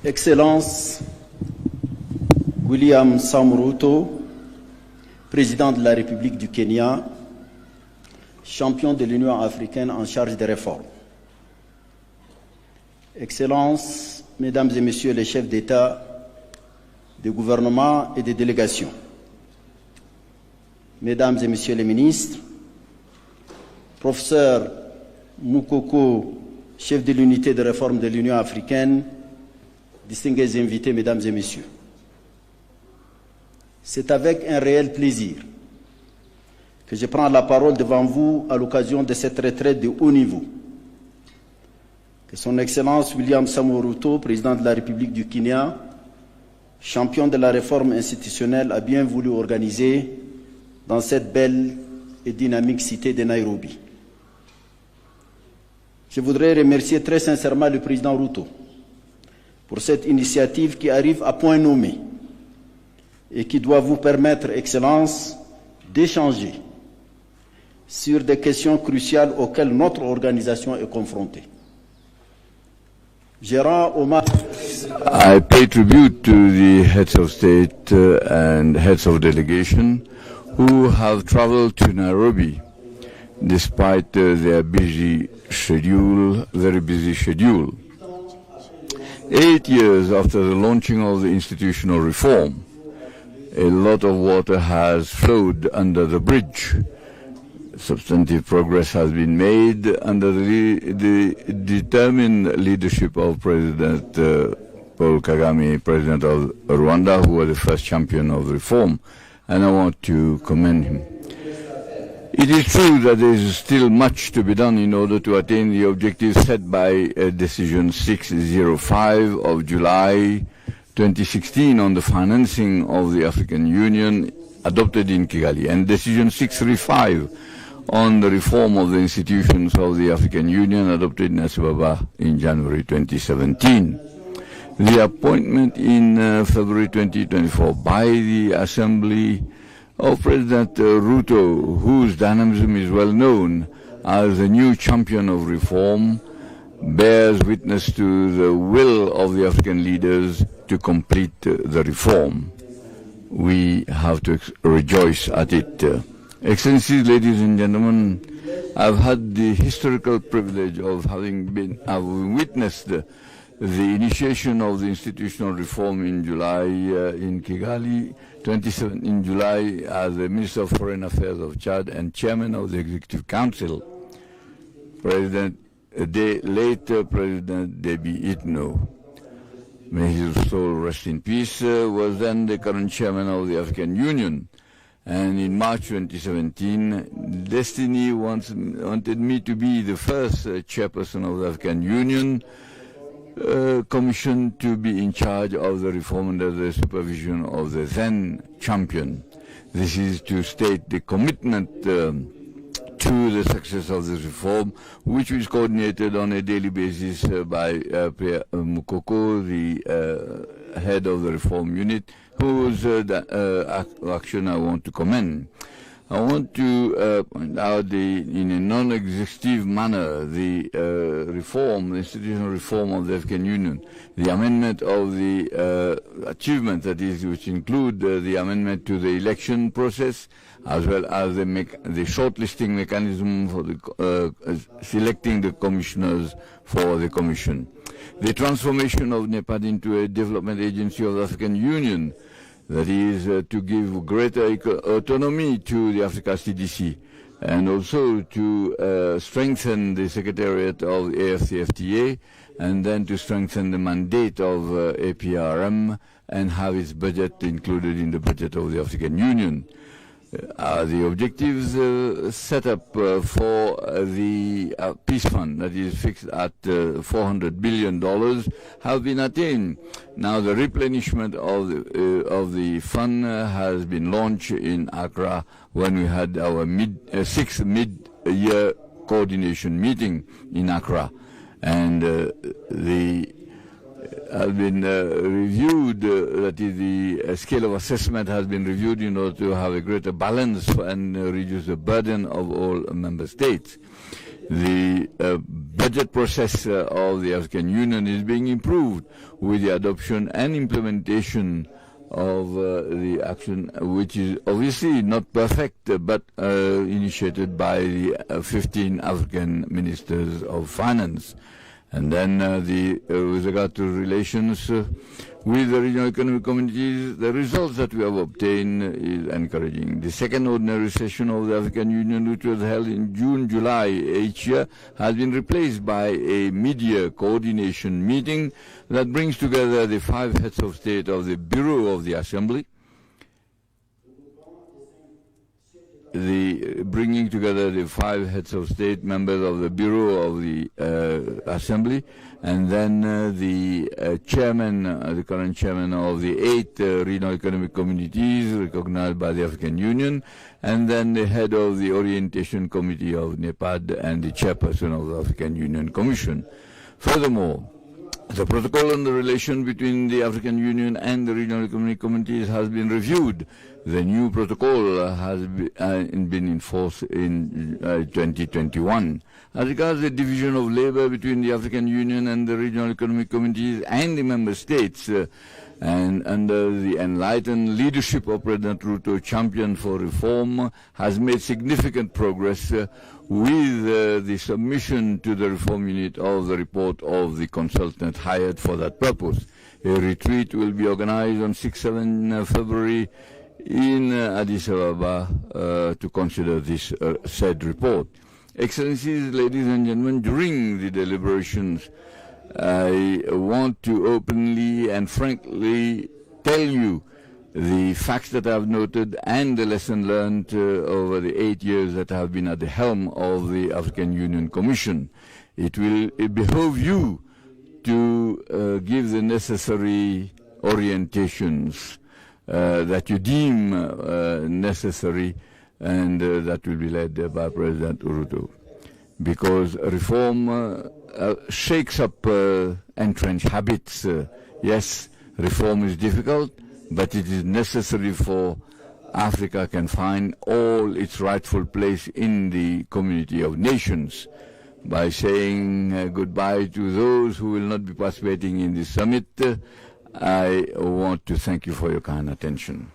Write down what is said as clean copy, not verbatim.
Excellence William Ruto, président de la République du Kenya, champion de l'Union africaine en charge des réformes. Excellences, Mesdames et Messieurs les chefs d'État, de gouvernement et de délégations, Mesdames et Messieurs les ministres, Professeur Moukoko, chef de l'unité de réforme de l'Union africaine, distingués invités, Mesdames et Messieurs. C'est avec un réel plaisir que je prends la parole devant vous à l'occasion de cette retraite de haut niveau que Son Excellence William Ruto, président de la République du Kenya, champion de la réforme institutionnelle, a bien voulu organiser dans cette belle et dynamique cité de Nairobi. Je voudrais remercier très sincèrement le président Ruto pour cette initiative qui arrive à point nommé et qui doit vous permettre, Excellence, d'échanger sur des questions cruciales auxquelles notre organisation est confrontée. I pay tribute to the heads of state and heads of delegation who have traveled to Nairobi despite their busy schedule, very busy schedule. 8 years after the launching of the institutional reform, a lot of water has flowed under the bridge. Substantive progress has been made under the determined leadership of President Paul Kagame, President of Rwanda, who was the first champion of reform, and I want to commend him. It is true that there is still much to be done in order to attain the objectives set by Decision 605 of July 2016 on the financing of the African Union adopted in Kigali, and Decision 635 on the reform of the institutions of the African Union adopted in Addis Ababa in January 2017. The appointment in February 2024 by the Assembly of President Ruto, whose dynamism is well known as the new champion of reform, bears witness to the will of the African leaders to complete the reform. We have to rejoice at it. Excellencies, ladies and gentlemen, I've had the historical privilege of having witnessed the initiation of the institutional reform in July in Kigali, 27 in July, as the Minister of Foreign Affairs of Chad and Chairman of the Executive Council. Late President Déby Itno, may his soul rest in peace, was then the current Chairman of the African Union. And in March 2017, Destiny wanted me to be the first chairperson of the African Union Commission to be in charge of the reform under the supervision of the then champion. This is to state the commitment to the success of this reform, which is coordinated on a daily basis by Pierre Moukoko, the head of the reform unit, whose action I want to commend. I want to point out in a non-exhaustive manner the institutional reform of the African Union, the amendment of the achievements, that is, which include the amendment to the election process, as well as the shortlisting mechanism for the selecting the commissioners for the commission. The transformation of NEPAD into a development agency of the African Union, that is to give greater autonomy to the Africa CDC, and also to strengthen the secretariat of the AFCFTA, and then to strengthen the mandate of APRM and have its budget included in the budget of the African Union. The objectives set up for the peace fund, that is fixed at $400 billion, have been attained. Now the replenishment of the fund has been launched in Accra when we had our sixth mid-year coordination meeting in Accra, and has been reviewed, that is, the scale of assessment has been reviewed in order to have a greater balance and reduce the burden of all member states. The budget budget process of the African Union is being improved with the adoption and implementation of the action, which is obviously not perfect, but initiated by the 15 African ministers of finance. And then with regard to relations with the regional economic communities, the results that we have obtained is encouraging. The second ordinary session of the African Union, which was held in June-July each year, has been replaced by a mid-year coordination meeting that brings together the 5 heads of state of the Bureau of the Assembly, bringing together the 5 heads of state members of the Bureau of the Assembly, and then the chairman, the current chairman of the 8 regional economic communities recognized by the African Union, and then the head of the Orientation Committee of NEPAD and the chairperson of the African Union Commission. Furthermore, the protocol on the relation between the African Union and the regional economic communities has been reviewed. The new protocol has been in force in 2021. As regards the division of labor between the African Union and the regional economic communities and the member states, and under the enlightened leadership of President Ruto, Champion for Reform has made significant progress with the submission to the Reform Unit of the report of the consultant hired for that purpose. A retreat will be organized on 6-7 February in Addis Ababa to consider this said report. Excellencies, ladies and gentlemen, during the deliberations, I want to openly and frankly tell you the facts that I have noted and the lesson learned over the 8 years that I have been at the helm of the African Union Commission. It will behove you to give the necessary orientations that you deem necessary, and that will be led by President Ruto. Because reform shakes up entrenched habits. Yes, reform is difficult, but it is necessary for Africa can find all its rightful place in the community of nations. By saying goodbye to those who will not be participating in this summit, I want to thank you for your kind attention.